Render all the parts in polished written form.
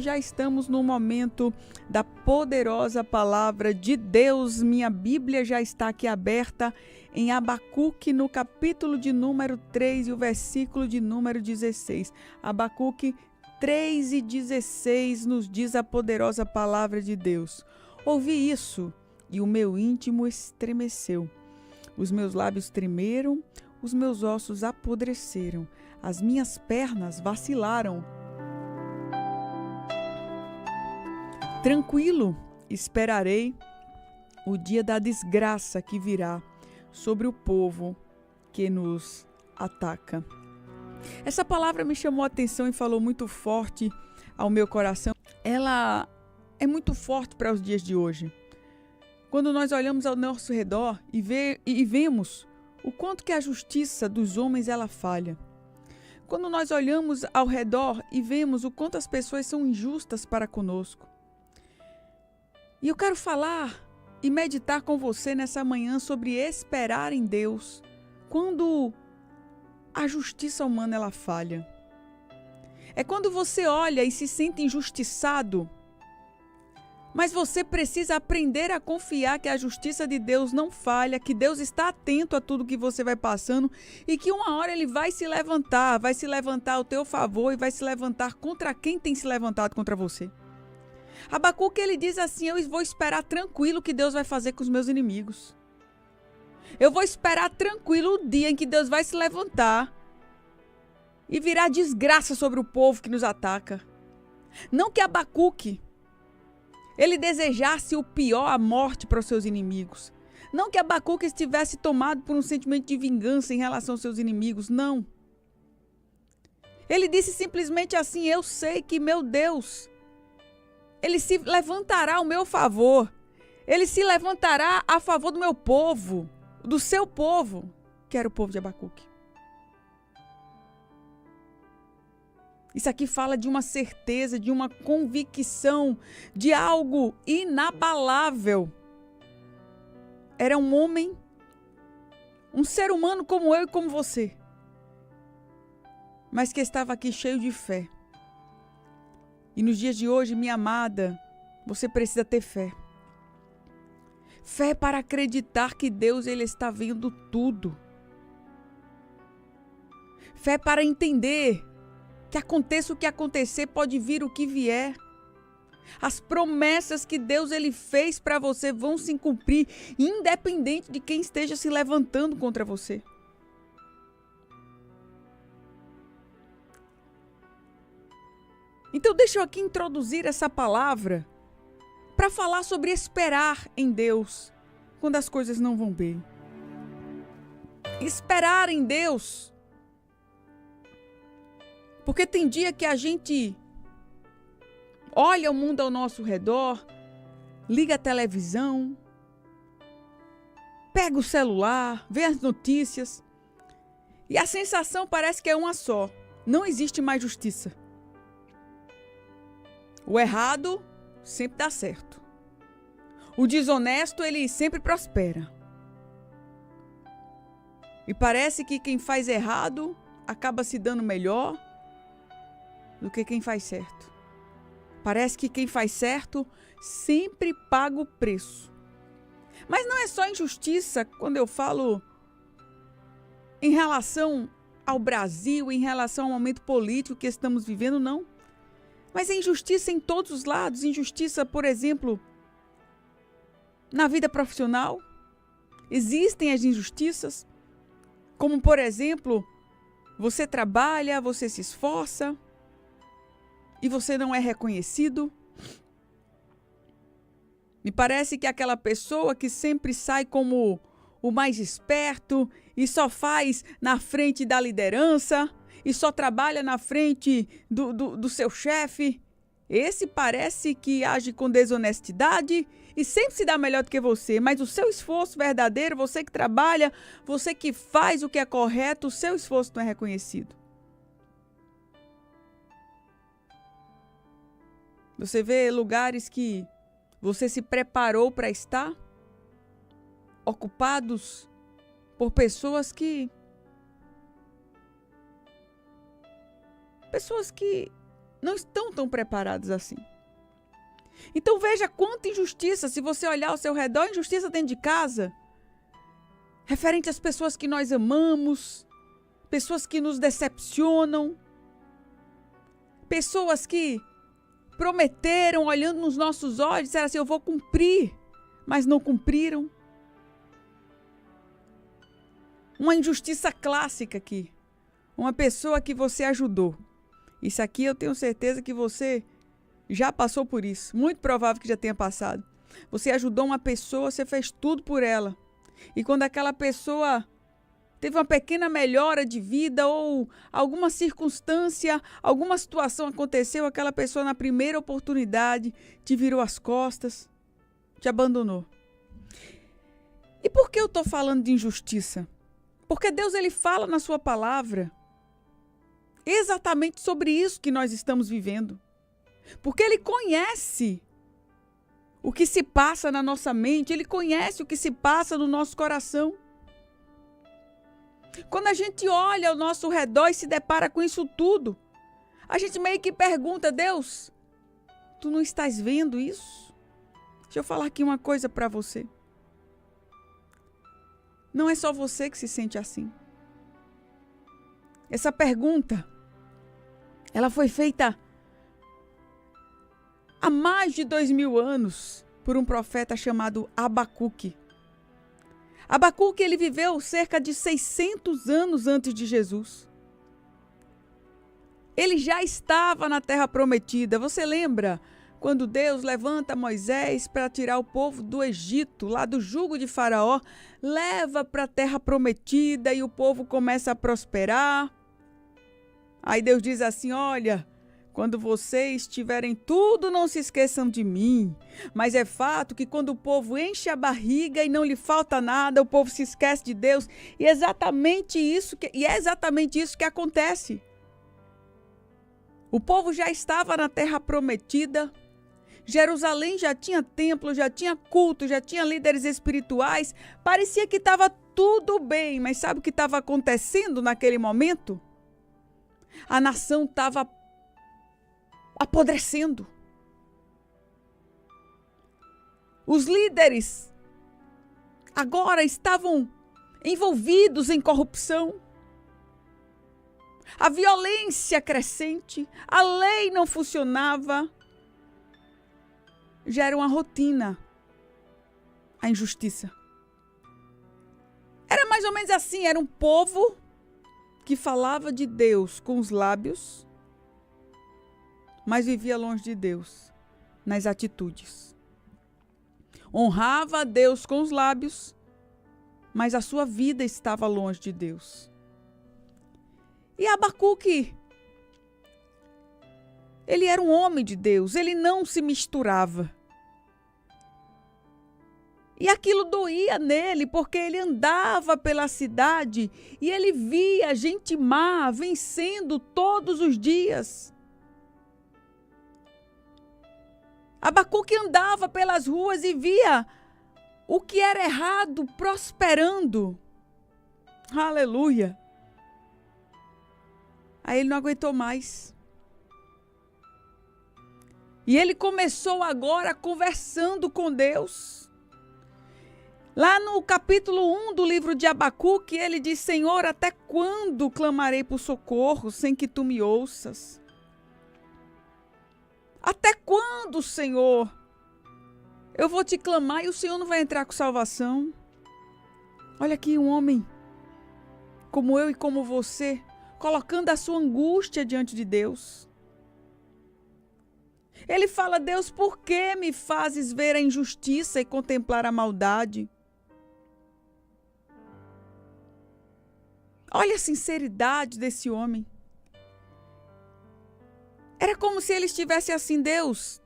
Já estamos no momento da poderosa palavra de Deus. Minha Bíblia já está aqui aberta em Abacuque, no capítulo de número 3 e o versículo de número 16. Abacuque 3 e 16 nos diz a poderosa palavra de Deus. Ouvi isso e o meu íntimo estremeceu. Os meus lábios tremeram, os meus ossos apodreceram, as minhas pernas vacilaram. Tranquilo, esperarei o dia da desgraça que virá sobre o povo que nos ataca. Essa palavra me chamou a atenção e falou muito forte ao meu coração. Ela é muito forte para os dias de hoje. Quando nós olhamos ao nosso redor e vemos o quanto que a justiça dos homens ela falha. Quando nós olhamos ao redor e vemos o quanto as pessoas são injustas para conosco. E eu quero falar e meditar com você nessa manhã sobre esperar em Deus quando a justiça humana ela falha. É quando você olha e se sente injustiçado, mas você precisa aprender a confiar que a justiça de Deus não falha, que Deus está atento a tudo que você vai passando e que uma hora Ele vai se levantar ao teu favor e vai se levantar contra quem tem se levantado contra você. Abacuque ele diz assim: eu vou esperar tranquilo o que Deus vai fazer com os meus inimigos. Eu vou esperar tranquilo o dia em que Deus vai se levantar e virar desgraça sobre o povo que nos ataca. Não que Abacuque ele desejasse o pior, a morte para os seus inimigos. Não que Abacuque estivesse tomado por um sentimento de vingança em relação aos seus inimigos, não. Ele disse simplesmente assim: eu sei que meu Deus, Ele se levantará ao meu favor. Ele se levantará a favor do meu povo, do seu povo, que era o povo de Abacuque. Isso aqui fala de uma certeza, de uma convicção, de algo inabalável. Era um homem, um ser humano como eu e como você, mas que estava aqui cheio de fé. E nos dias de hoje, minha amada, você precisa ter fé. Fé para acreditar que Deus ele está vendo tudo. Fé para entender que aconteça o que acontecer, pode vir o que vier. As promessas que Deus ele fez para você vão se cumprir, independente de quem esteja se levantando contra você. Então deixa eu aqui introduzir essa palavra para falar sobre esperar em Deus quando as coisas não vão bem. Esperar em Deus. Porque tem dia que a gente olha o mundo ao nosso redor, liga a televisão, pega o celular, vê as notícias e a sensação parece que é uma só. Não existe mais justiça. O errado sempre dá certo. O desonesto, ele sempre prospera. E parece que quem faz errado acaba se dando melhor do que quem faz certo. Parece que quem faz certo sempre paga o preço. Mas não é só injustiça quando eu falo em relação ao Brasil, em relação ao momento político que estamos vivendo, não. Mas é injustiça em todos os lados. Injustiça, por exemplo, na vida profissional. Existem as injustiças, como, por exemplo, você trabalha, você se esforça e você não é reconhecido. Me parece que aquela pessoa que sempre sai como o mais esperto e só faz na frente da liderança e só trabalha na frente do seu chefe, esse parece que age com desonestidade e sempre se dá melhor do que você, mas o seu esforço verdadeiro, você que trabalha, você que faz o que é correto, o seu esforço não é reconhecido. Você vê lugares que você se preparou para estar, ocupados por pessoas que não estão tão preparados assim. Então veja quanta injustiça, se você olhar ao seu redor, injustiça dentro de casa, referente às pessoas que nós amamos, pessoas que nos decepcionam, pessoas que prometeram, olhando nos nossos olhos, disseram assim, eu vou cumprir, mas não cumpriram. Uma injustiça clássica aqui. Uma pessoa que você ajudou. Isso aqui eu tenho certeza que você já passou por isso. Muito provável que já tenha passado. Você ajudou uma pessoa, você fez tudo por ela. E quando aquela pessoa teve uma pequena melhora de vida ou alguma circunstância, alguma situação aconteceu, aquela pessoa na primeira oportunidade te virou as costas, te abandonou. E por que eu estou falando de injustiça? Porque Deus ele fala na sua palavra exatamente sobre isso que nós estamos vivendo. Porque ele conhece o que se passa na nossa mente, ele conhece o que se passa no nosso coração. Quando a gente olha ao nosso redor e se depara com isso tudo, a gente meio que pergunta, Deus, tu não estás vendo isso? Deixa eu falar aqui uma coisa para você. Não é só você que se sente assim. Essa pergunta, ela foi feita há mais de 2000 anos por um profeta chamado Abacuque. Abacuque, ele viveu cerca de 600 anos antes de Jesus. Ele já estava na terra prometida. Você lembra quando Deus levanta Moisés para tirar o povo do Egito, lá do jugo de Faraó, leva para a terra prometida e o povo começa a prosperar. Aí Deus diz assim, olha, quando vocês tiverem tudo, não se esqueçam de mim. Mas é fato que quando o povo enche a barriga e não lhe falta nada, o povo se esquece de Deus. E é exatamente isso que acontece. O povo já estava na terra prometida. Jerusalém já tinha templo, já tinha culto, já tinha líderes espirituais. Parecia que estava tudo bem, mas sabe o que estava acontecendo naquele momento? A nação estava apodrecendo. Os líderes agora estavam envolvidos em corrupção. A violência crescente, a lei não funcionava. Já era uma rotina a injustiça. Era mais ou menos assim, era um povo que falava de Deus com os lábios, mas vivia longe de Deus nas atitudes. Honrava a Deus com os lábios, mas a sua vida estava longe de Deus. E Abacuque, ele era um homem de Deus, ele não se misturava. E aquilo doía nele, porque ele andava pela cidade e ele via gente má vencendo todos os dias. Abacuque andava pelas ruas e via o que era errado prosperando. Aleluia! Aí ele não aguentou mais. E ele começou agora conversando com Deus. Lá no capítulo 1 do livro de Abacuque, ele diz, Senhor, até quando clamarei por socorro sem que tu me ouças? Até quando, Senhor, eu vou te clamar e o Senhor não vai entrar com salvação? Olha aqui um homem como eu e como você, colocando a sua angústia diante de Deus. Ele fala, Deus, por que me fazes ver a injustiça e contemplar a maldade? Olha a sinceridade desse homem. Era como se ele estivesse assim, Deus,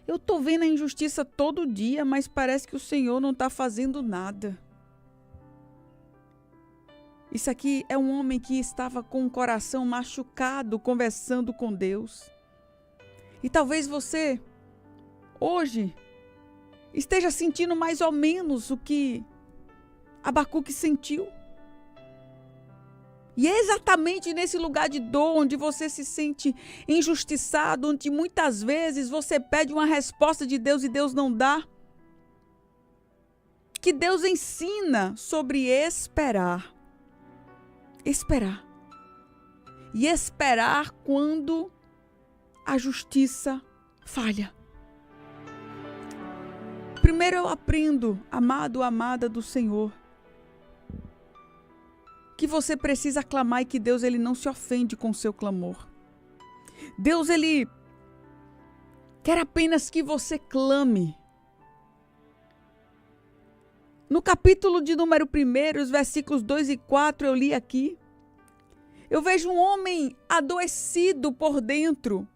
eu estou vendo a injustiça todo dia, mas parece que o Senhor não está fazendo nada. Isso aqui é um homem que estava com o coração machucado, conversando com Deus. E talvez você, hoje, esteja sentindo mais ou menos o que Abacuque sentiu. E é exatamente nesse lugar de dor, onde você se sente injustiçado, onde muitas vezes você pede uma resposta de Deus e Deus não dá, que Deus ensina sobre esperar. Esperar. E esperar quando a justiça falha. Primeiro eu aprendo, amado, amada do Senhor, que você precisa clamar e que Deus ele não se ofende com o seu clamor. Deus ele quer apenas que você clame. No capítulo de número 1, os versículos 2 e 4, eu li aqui. Eu vejo um homem adoecido por dentro.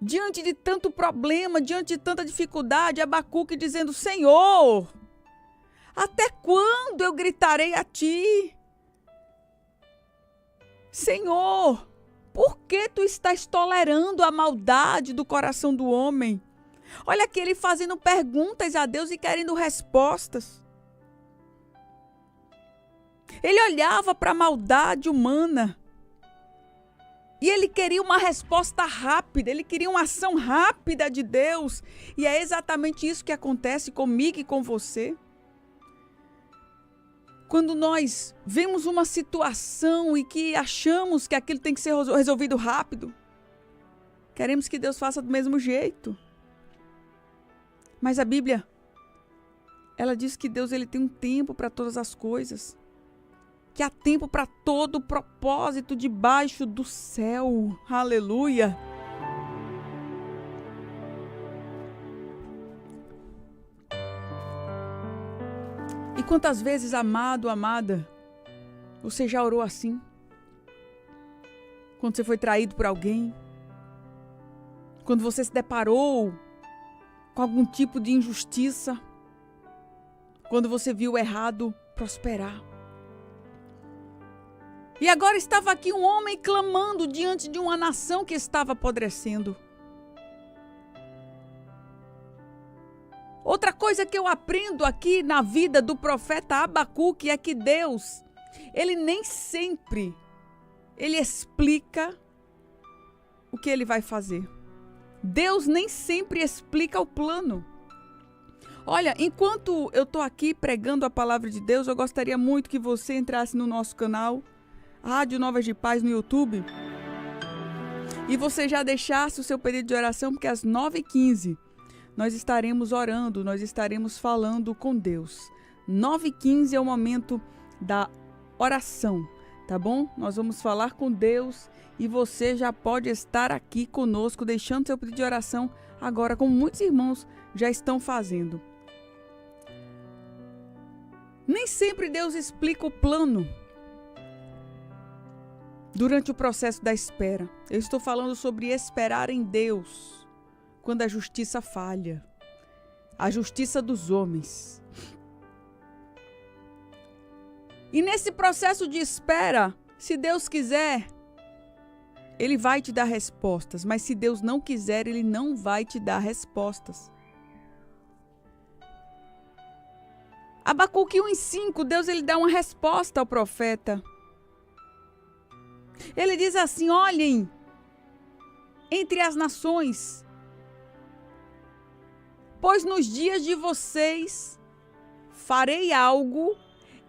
Diante de tanto problema, diante de tanta dificuldade, Abacuque dizendo: Senhor, até quando eu gritarei a ti? Senhor, por que tu estás tolerando a maldade do coração do homem? Olha aqui ele fazendo perguntas a Deus e querendo respostas. Ele olhava para a maldade humana e ele queria uma resposta rápida, ele queria uma ação rápida de Deus. E é exatamente isso que acontece comigo e com você. Quando nós vemos uma situação e que achamos que aquilo tem que ser resolvido rápido, queremos que Deus faça do mesmo jeito. Mas a Bíblia, ela diz que Deus ele tem um tempo para todas as coisas. Que há tempo para todo o propósito debaixo do céu. Aleluia! E quantas vezes, amado, amada, você já orou assim? Quando você foi traído por alguém? Quando você se deparou com algum tipo de injustiça? Quando você viu o errado prosperar? E agora estava aqui um homem clamando diante de uma nação que estava apodrecendo. Outra coisa que eu aprendo aqui na vida do profeta Abacuque é que Deus, ele nem sempre, ele explica o que ele vai fazer. Deus nem sempre explica o plano. Olha, enquanto eu estou aqui pregando a palavra de Deus, eu gostaria muito que você entrasse no nosso canal, Rádio Novas de Paz no YouTube, e você já deixasse o seu pedido de oração, porque às 9h15 nós estaremos orando, nós estaremos falando com Deus. 9h15 é o momento da oração, tá bom? Nós vamos falar com Deus e você já pode estar aqui conosco, deixando seu pedido de oração agora, como muitos irmãos já estão fazendo. Nem sempre Deus explica o plano durante o processo da espera. Eu estou falando sobre esperar em Deus quando a justiça falha, a justiça dos homens. E nesse processo de espera, se Deus quiser, Ele vai te dar respostas, mas se Deus não quiser, Ele não vai te dar respostas. Abacuque 1:5, Deus ele dá uma resposta ao profeta. Ele diz assim: olhem entre as nações, pois nos dias de vocês farei algo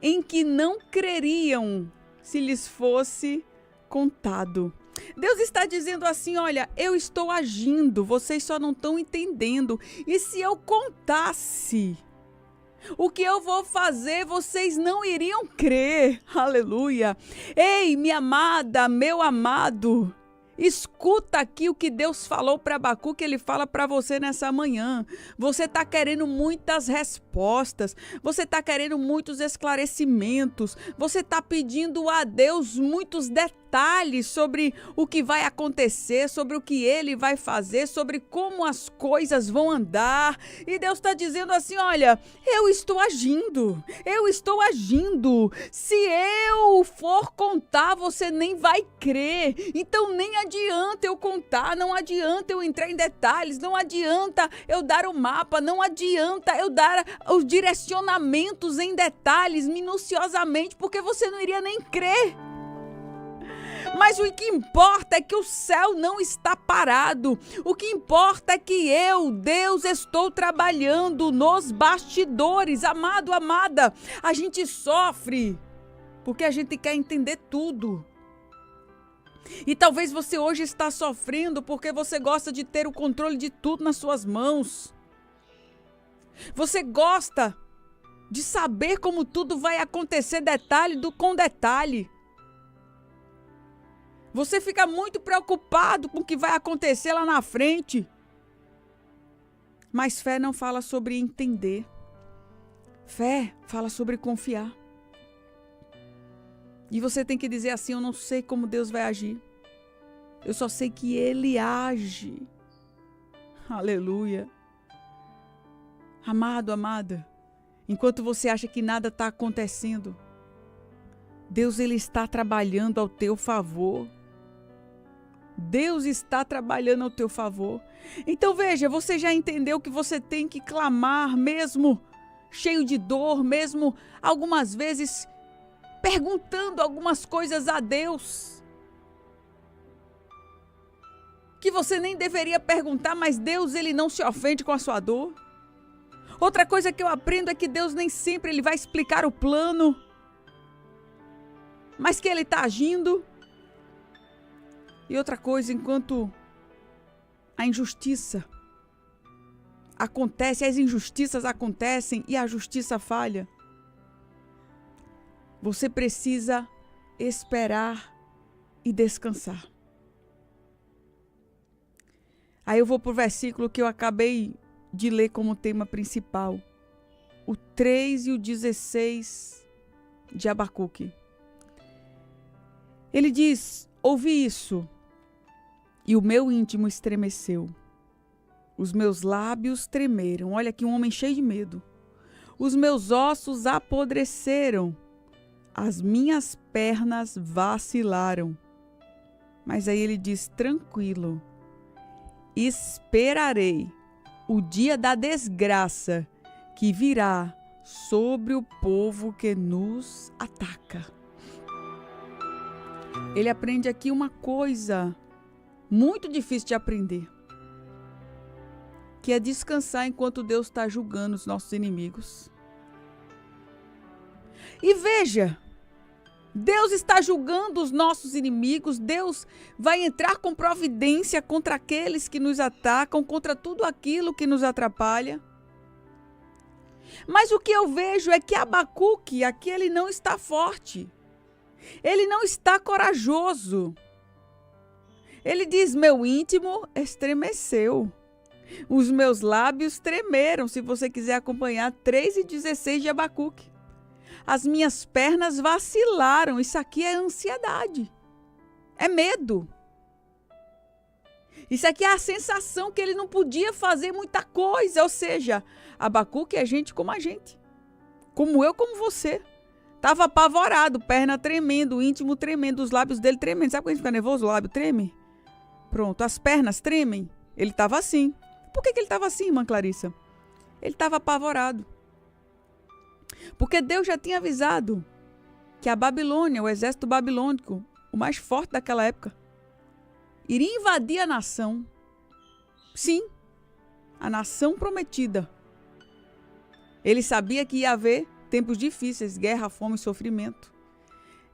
em que não creriam se lhes fosse contado. Deus está dizendo assim: olha, eu estou agindo, vocês só não estão entendendo. E se eu contasse o que eu vou fazer, vocês não iriam crer. Aleluia. Ei, minha amada, meu amado, escuta aqui o que Deus falou para Abacuque, ele fala para você nessa manhã. Você está querendo muitas respostas, você está querendo muitos esclarecimentos, você está pedindo a Deus muitos detalhes sobre o que vai acontecer, sobre o que Ele vai fazer, sobre como as coisas vão andar. E Deus está dizendo assim: olha, eu estou agindo, eu estou agindo. Se eu for contar, você nem vai crer. Então nem adianta eu contar, não adianta eu entrar em detalhes, não adianta eu dar o mapa, não adianta eu dar os direcionamentos em detalhes, minuciosamente, porque você não iria nem crer. Mas o que importa é que o céu não está parado. O que importa é que eu, Deus, estou trabalhando nos bastidores. Amado, amada, a gente sofre porque a gente quer entender tudo. E talvez você hoje está sofrendo porque você gosta de ter o controle de tudo nas suas mãos. Você gosta de saber como tudo vai acontecer detalhe com detalhe. Você fica muito preocupado com o que vai acontecer lá na frente. Mas fé não fala sobre entender. Fé fala sobre confiar. E você tem que dizer assim: eu não sei como Deus vai agir. Eu só sei que Ele age. Aleluia. Amado, amada, enquanto você acha que nada está acontecendo, Deus, Ele está trabalhando ao teu favor. Deus está trabalhando ao teu favor. Então veja, você já entendeu que você tem que clamar, mesmo cheio de dor, mesmo algumas vezes perguntando algumas coisas a Deus, que você nem deveria perguntar, mas Deus, Ele não se ofende com a sua dor. Outra coisa que eu aprendo é que Deus nem sempre Ele vai explicar o plano, mas que Ele está agindo. E outra coisa, enquanto a injustiça acontece, as injustiças acontecem e a justiça falha, você precisa esperar e descansar. Aí eu vou para o versículo que eu acabei de ler como tema principal, o 3 e o 16 de Abacuque. Ele diz: ouvi isso, e o meu íntimo estremeceu. Os meus lábios tremeram. Olha aqui, um homem cheio de medo. Os meus ossos apodreceram. As minhas pernas vacilaram. Mas aí ele diz: tranquilo, esperarei o dia da desgraça que virá sobre o povo que nos ataca. Ele aprende aqui uma coisa muito difícil de aprender, que é descansar enquanto Deus está julgando os nossos inimigos. E veja, Deus está julgando os nossos inimigos, Deus vai entrar com providência contra aqueles que nos atacam, contra tudo aquilo que nos atrapalha. Mas o que eu vejo é que Abacuque aqui ele não está forte, ele não está corajoso. Ele diz: meu íntimo estremeceu, os meus lábios tremeram. Se você quiser acompanhar 3 e 16 de Abacuque. As minhas pernas vacilaram. Isso aqui é ansiedade, é medo. Isso aqui é a sensação que ele não podia fazer muita coisa. Ou seja, Abacuque é gente como a gente, como eu, como você. Estava apavorado, perna tremendo, o íntimo tremendo, os lábios dele tremendo. Sabe quando a gente fica nervoso? O lábio treme? Pronto, as pernas tremem. Ele estava assim. Por que ele estava assim, irmã Clarissa? Ele estava apavorado. Porque Deus já tinha avisado que a Babilônia, o exército babilônico, o mais forte daquela época, iria invadir a nação. Sim, a nação prometida. Ele sabia que ia haver tempos difíceis, guerra, fome e sofrimento.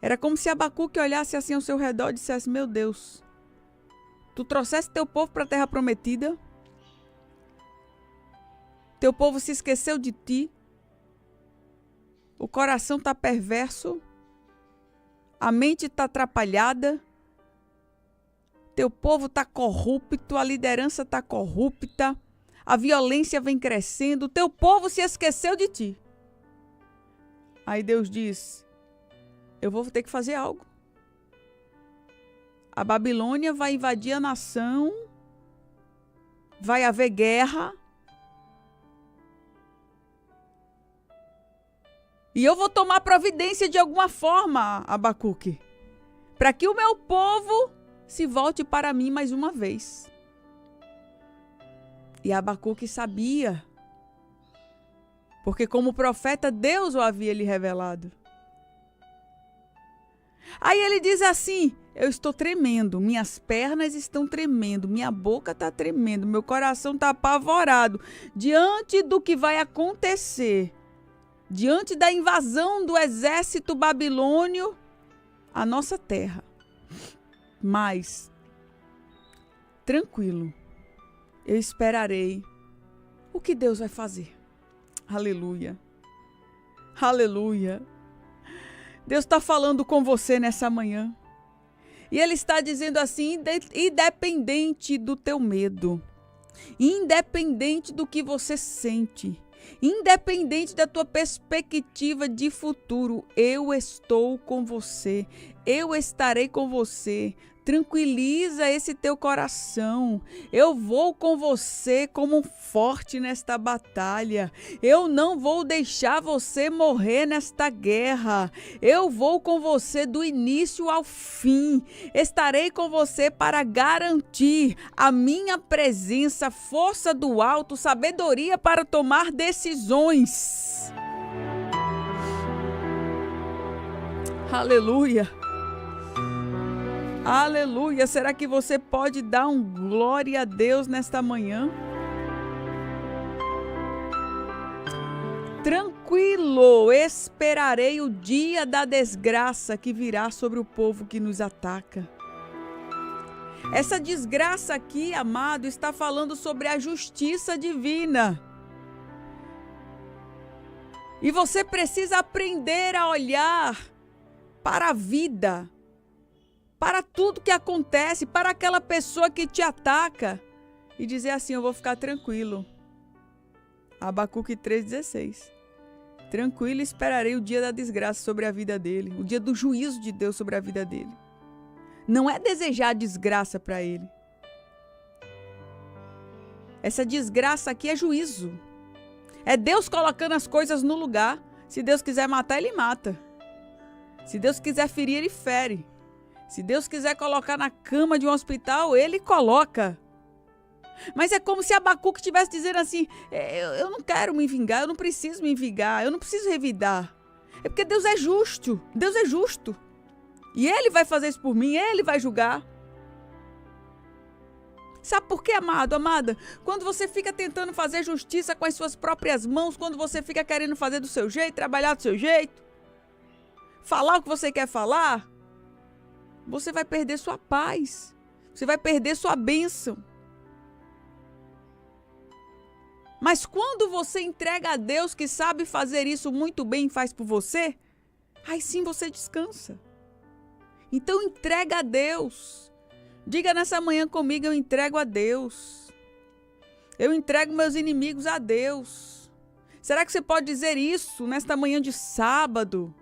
Era como se Abacuque olhasse assim ao seu redor e dissesse: meu Deus, tu trouxeste teu povo para a terra prometida, teu povo se esqueceu de ti, o coração está perverso, a mente está atrapalhada, teu povo está corrupto, a liderança está corrupta, a violência vem crescendo, o teu povo se esqueceu de ti. Aí Deus diz: eu vou ter que fazer algo. A Babilônia vai invadir a nação, vai haver guerra, e eu vou tomar providência de alguma forma, Abacuque, para que o meu povo se volte para mim mais uma vez. E Abacuque sabia, porque como profeta Deus o havia lhe revelado. Aí ele diz assim: eu estou tremendo, minhas pernas estão tremendo, minha boca está tremendo, meu coração está apavorado diante do que vai acontecer, diante da invasão do exército babilônio à nossa terra. Mas, tranquilo, eu esperarei o que Deus vai fazer. Aleluia. Aleluia. Deus está falando com você nessa manhã. E Ele está dizendo assim, independente do teu medo, independente do que você sente, independente da tua perspectiva de futuro, eu estou com você, eu estarei com você. Tranquiliza esse teu coração. Eu vou com você como um forte nesta batalha. Eu não vou deixar você morrer nesta guerra. Eu vou com você do início ao fim. Estarei com você para garantir a minha presença, força do alto, sabedoria para tomar decisões. Aleluia. Aleluia! Será que você pode dar um glória a Deus nesta manhã? Tranquilo, esperarei o dia da desgraça que virá sobre o povo que nos ataca. Essa desgraça aqui, amado, está falando sobre a justiça divina. E você precisa aprender a olhar para a vida, para tudo que acontece, para aquela pessoa que te ataca e dizer assim, eu vou ficar tranquilo. Abacuque 3,16. Tranquilo, esperarei o dia da desgraça sobre a vida dele, o dia do juízo de Deus sobre a vida dele. Não é desejar desgraça para ele. Essa desgraça aqui é juízo. É Deus colocando as coisas no lugar. Se Deus quiser matar, Ele mata. Se Deus quiser ferir, Ele fere. Se Deus quiser colocar na cama de um hospital, Ele coloca. Mas é como se Abacuque estivesse dizendo assim, eu não quero me vingar, eu não preciso me vingar, eu não preciso revidar. É porque Deus é justo, Deus é justo. E Ele vai fazer isso por mim, Ele vai julgar. Sabe por quê, amado, amada? Quando você fica tentando fazer justiça com as suas próprias mãos, quando você fica querendo fazer do seu jeito, trabalhar do seu jeito, falar o que você quer falar, você vai perder sua paz. Você vai perder sua bênção. Mas quando você entrega a Deus que sabe fazer isso muito bem e faz por você, aí sim você descansa. Então entrega a Deus. Diga nessa manhã comigo, eu entrego a Deus. Eu entrego meus inimigos a Deus. Será que você pode dizer isso nesta manhã de sábado?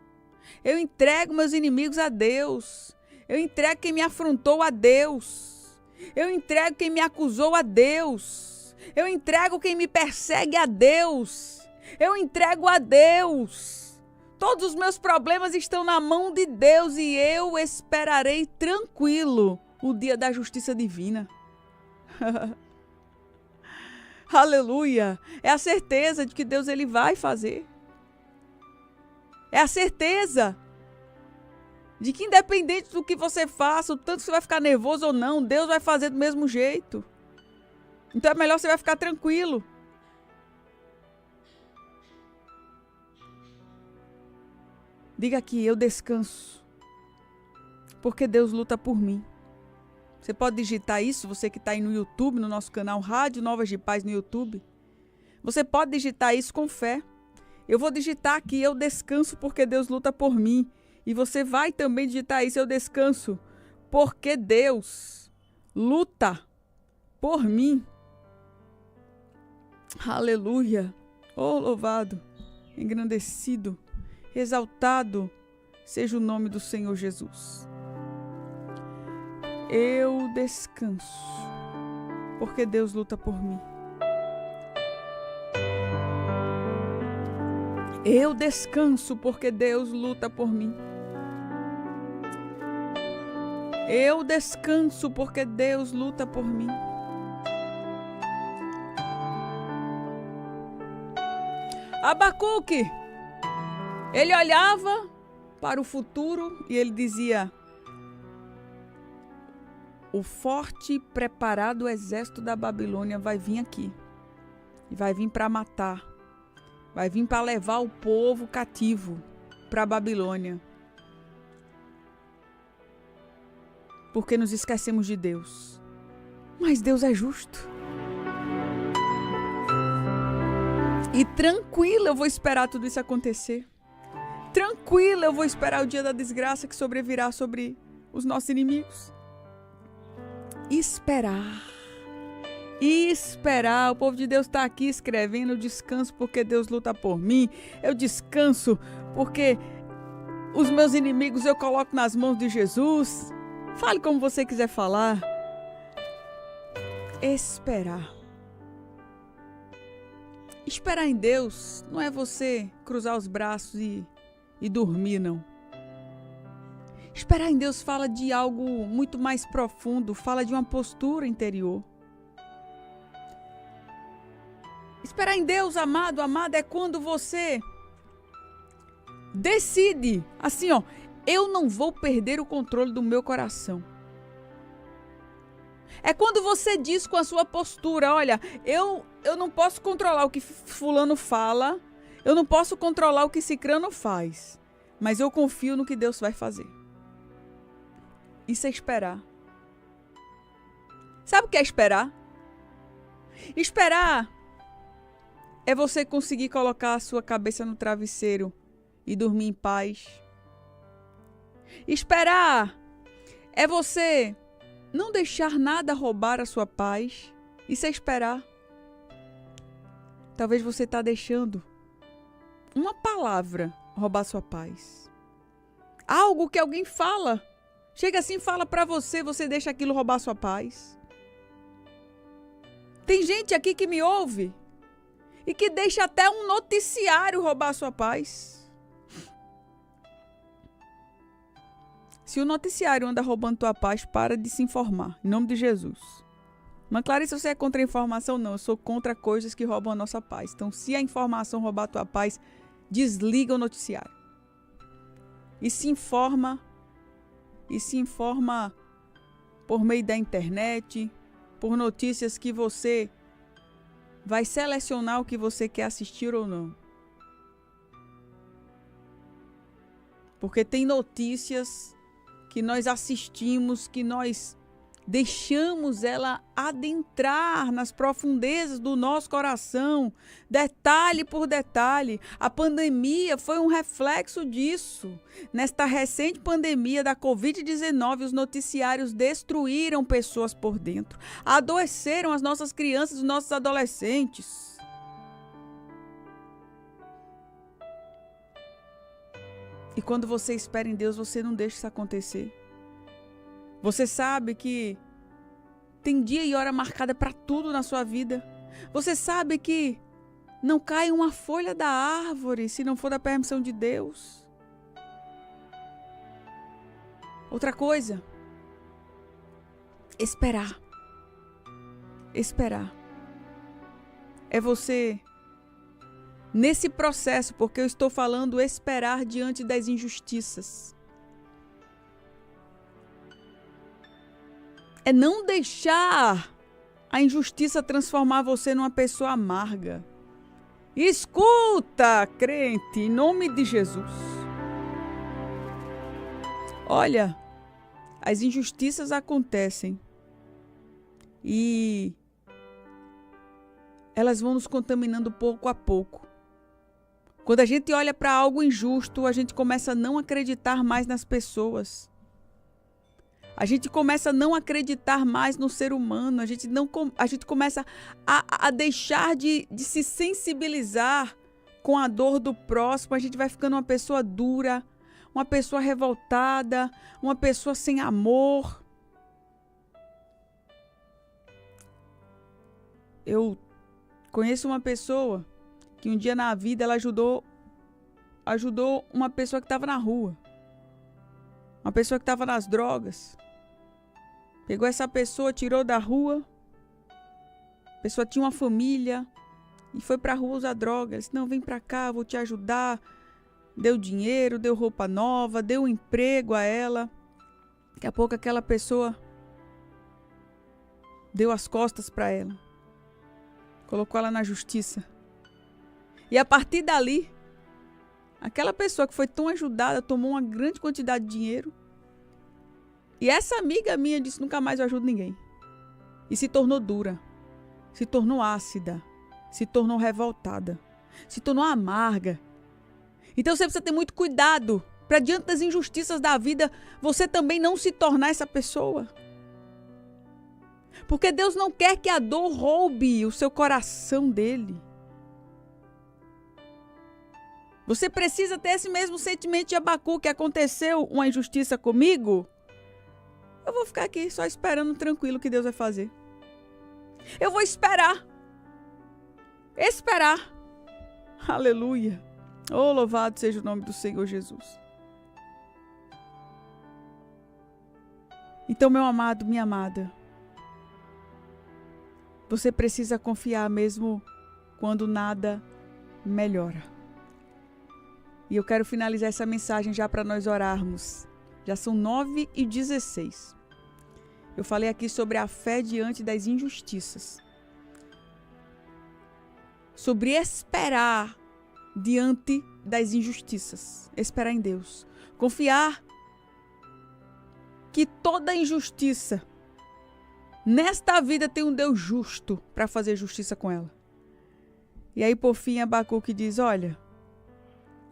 Eu entrego meus inimigos a Deus. Eu entrego quem me afrontou a Deus. Eu entrego quem me acusou a Deus. Eu entrego quem me persegue a Deus. Eu entrego a Deus. Todos os meus problemas estão na mão de Deus e eu esperarei tranquilo o dia da justiça divina. Aleluia! É a certeza de que Deus ele vai fazer. É a certeza de que independente do que você faça, o tanto que você vai ficar nervoso ou não, Deus vai fazer do mesmo jeito. Então é melhor você vai ficar tranquilo. Diga aqui, eu descanso, porque Deus luta por mim. Você pode digitar isso, você que está aí no YouTube, no nosso canal Rádio Novas de Paz no YouTube. Você pode digitar isso com fé. Eu vou digitar aqui, eu descanso porque Deus luta por mim. E você vai também digitar isso, eu descanso, porque Deus luta por mim. Aleluia. Oh, louvado, engrandecido, exaltado seja o nome do Senhor Jesus. Eu descanso, porque Deus luta por mim. Eu descanso, porque Deus luta por mim. Eu descanso, porque Deus luta por mim. Abacuque, ele olhava para o futuro e ele dizia, o forte e preparado exército da Babilônia vai vir aqui. E vai vir para matar. Vai vir para levar o povo cativo para a Babilônia. Porque nos esquecemos de Deus. Mas Deus é justo. E tranquila eu vou esperar tudo isso acontecer. Tranquila eu vou esperar o dia da desgraça que sobrevirá sobre os nossos inimigos. Esperar. Esperar. O povo de Deus está aqui escrevendo: eu descanso porque Deus luta por mim. Eu descanso porque os meus inimigos eu coloco nas mãos de Jesus. Fale como você quiser falar. Esperar. Esperar em Deus não é você cruzar os braços e dormir, não. Esperar em Deus fala de algo muito mais profundo, fala de uma postura interior. Esperar em Deus, amado, amada, é quando você decide, assim, ó, eu não vou perder o controle do meu coração. É quando você diz com a sua postura: olha, eu não posso controlar o que fulano fala, eu não posso controlar o que cicrano faz, mas eu confio no que Deus vai fazer. Isso é esperar. Sabe o que é esperar? Esperar é você conseguir colocar a sua cabeça no travesseiro e dormir em paz. Esperar é você não deixar nada roubar a sua paz. Isso é esperar. Talvez você está deixando uma palavra roubar sua paz. Algo que alguém fala. Chega assim e fala para você, você deixa aquilo roubar sua paz. Tem gente aqui que me ouve e que deixa até um noticiário roubar sua paz. Se o noticiário anda roubando tua paz, para de se informar. Em nome de Jesus. Mas Clarice, você é contra a informação? Não, eu sou contra coisas que roubam a nossa paz. Então, se a informação roubar a tua paz, desliga o noticiário. E se informa por meio da internet, por notícias que você vai selecionar o que você quer assistir ou não. Porque tem notícias que nós assistimos, que nós deixamos ela adentrar nas profundezas do nosso coração, detalhe por detalhe. A pandemia foi um reflexo disso. Nesta recente pandemia da Covid-19, os noticiários destruíram pessoas por dentro, adoeceram as nossas crianças, os nossos adolescentes. E quando você espera em Deus, você não deixa isso acontecer. Você sabe que tem dia e hora marcada para tudo na sua vida. Você sabe que não cai uma folha da árvore se não for da permissão de Deus. Outra coisa, esperar. Esperar. É você, nesse processo, porque eu estou falando esperar diante das injustiças. É não deixar a injustiça transformar você numa pessoa amarga. Escuta, crente, em nome de Jesus. Olha, as injustiças acontecem e elas vão nos contaminando pouco a pouco. Quando a gente olha para algo injusto, a gente começa a não acreditar mais nas pessoas. A gente começa a não acreditar mais no ser humano. A gente começa a deixar de se sensibilizar com a dor do próximo. A gente vai ficando uma pessoa dura, uma pessoa revoltada, uma pessoa sem amor. Eu conheço uma pessoa que um dia na vida ela ajudou uma pessoa que estava na rua. Uma pessoa que estava nas drogas. Pegou essa pessoa, tirou da rua. A pessoa tinha uma família e foi para a rua usar droga. Ele disse: não, vem para cá, vou te ajudar. Deu dinheiro, deu roupa nova, deu um emprego a ela. Daqui a pouco aquela pessoa deu as costas para ela, colocou ela na justiça. E a partir dali, aquela pessoa que foi tão ajudada tomou uma grande quantidade de dinheiro. E essa amiga minha disse: nunca mais eu ajudo ninguém. E se tornou dura, se tornou ácida, se tornou revoltada, se tornou amarga. Então você precisa ter muito cuidado para, diante das injustiças da vida, você também não se tornar essa pessoa. Porque Deus não quer que a dor roube o seu coração dele. Você precisa ter esse mesmo sentimento de Abacuque. Que aconteceu uma injustiça comigo, eu vou ficar aqui só esperando tranquilo o que Deus vai fazer. Eu vou esperar. Esperar. Aleluia. Oh, louvado seja o nome do Senhor Jesus. Então, meu amado, minha amada, você precisa confiar mesmo quando nada melhora. E eu quero finalizar essa mensagem já para nós orarmos. Já são 9h16. Eu falei aqui sobre a fé diante das injustiças. Sobre esperar diante das injustiças. Esperar em Deus. Confiar que toda injustiça nesta vida tem um Deus justo para fazer justiça com ela. E aí, por fim, Abacuque diz: olha,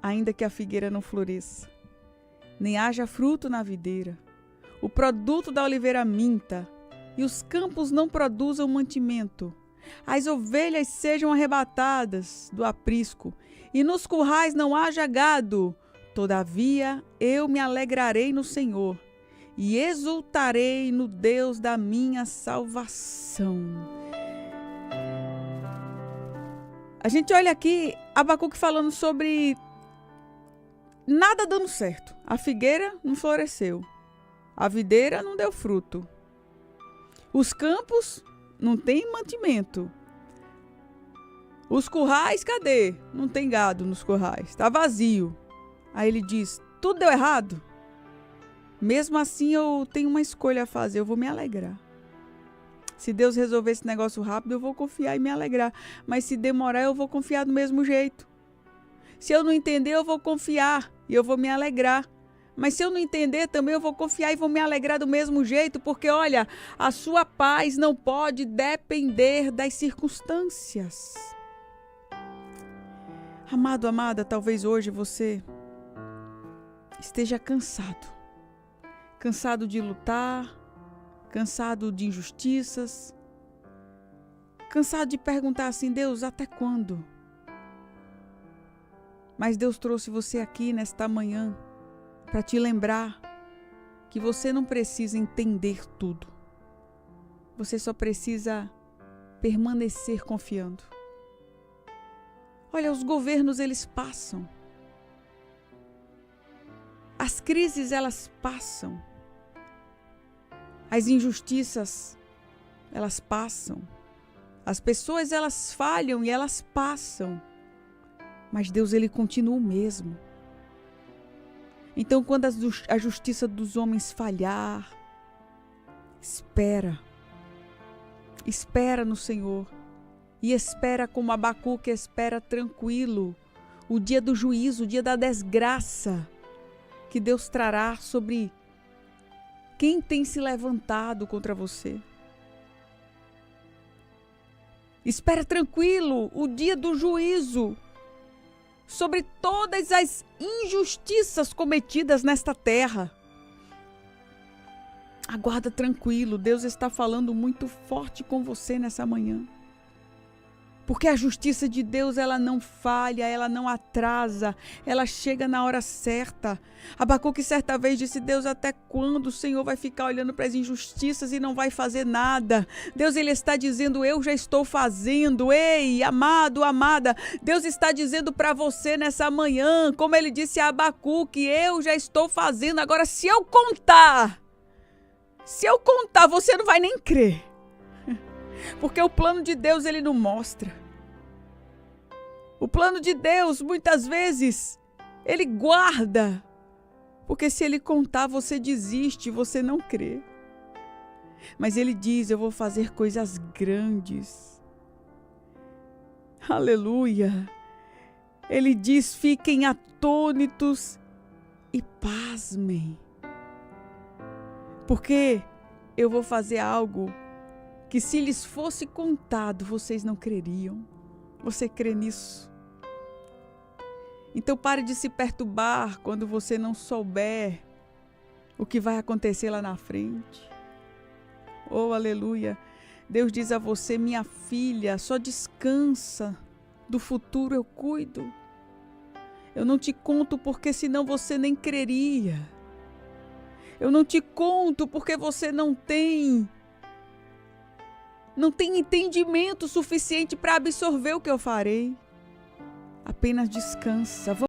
ainda que a figueira não floresça, nem haja fruto na videira, o produto da oliveira minta, e os campos não produzam mantimento, as ovelhas sejam arrebatadas do aprisco, e nos currais não haja gado, todavia eu me alegrarei no Senhor, e exultarei no Deus da minha salvação. A gente olha aqui Abacuque falando sobre nada dando certo. A figueira não floresceu. A videira não deu fruto. Os campos não tem mantimento. Os currais, cadê? Não tem gado nos currais. Está vazio. Aí ele diz: tudo deu errado. Mesmo assim eu tenho uma escolha a fazer. Eu vou me alegrar. Se Deus resolver esse negócio rápido, eu vou confiar e me alegrar. Mas se demorar, eu vou confiar do mesmo jeito. Se eu não entender, eu vou confiar e eu vou me alegrar. Mas se eu não entender também, eu vou confiar e vou me alegrar do mesmo jeito. Porque, olha, a sua paz não pode depender das circunstâncias. Amado, amada, talvez hoje você esteja cansado. Cansado de lutar, cansado de injustiças, cansado de perguntar assim: Deus, até quando? Mas Deus trouxe você aqui nesta manhã para te lembrar que você não precisa entender tudo. Você só precisa permanecer confiando. Olha, os governos, eles passam. As crises, elas passam. As injustiças, elas passam. As pessoas, elas falham e elas passam. Mas Deus, ele continua o mesmo. Então, quando a justiça dos homens falhar, espera. Espera no Senhor. E espera como Abacuque espera tranquilo o dia do juízo, o dia da desgraça que Deus trará sobre quem tem se levantado contra você. Espera tranquilo o dia do juízo sobre todas as injustiças cometidas nesta terra. Aguarda tranquilo, Deus está falando muito forte com você nessa manhã. Porque a justiça de Deus, ela não falha, ela não atrasa, ela chega na hora certa. Abacuque certa vez disse: Deus, até quando o Senhor vai ficar olhando para as injustiças e não vai fazer nada? Deus, ele está dizendo: eu já estou fazendo. Ei, amado, amada, Deus está dizendo para você nessa manhã, como ele disse a Abacuque: eu já estou fazendo. Agora, se eu contar, você não vai nem crer. Porque o plano de Deus, ele não mostra. O plano de Deus, muitas vezes, ele guarda. Porque se ele contar, você desiste, você não crê. Mas ele diz: eu vou fazer coisas grandes. Aleluia. Ele diz: fiquem atônitos e pasmem. Porque eu vou fazer algo que, se lhes fosse contado, vocês não creriam. Você crê nisso? Então pare de se perturbar quando você não souber o que vai acontecer lá na frente. Oh, aleluia. Deus diz a você: minha filha, só descansa. Do futuro eu cuido. Eu não te conto porque senão você nem creria. Eu não te conto porque você não tem entendimento suficiente para absorver o que eu farei. Apenas descansa.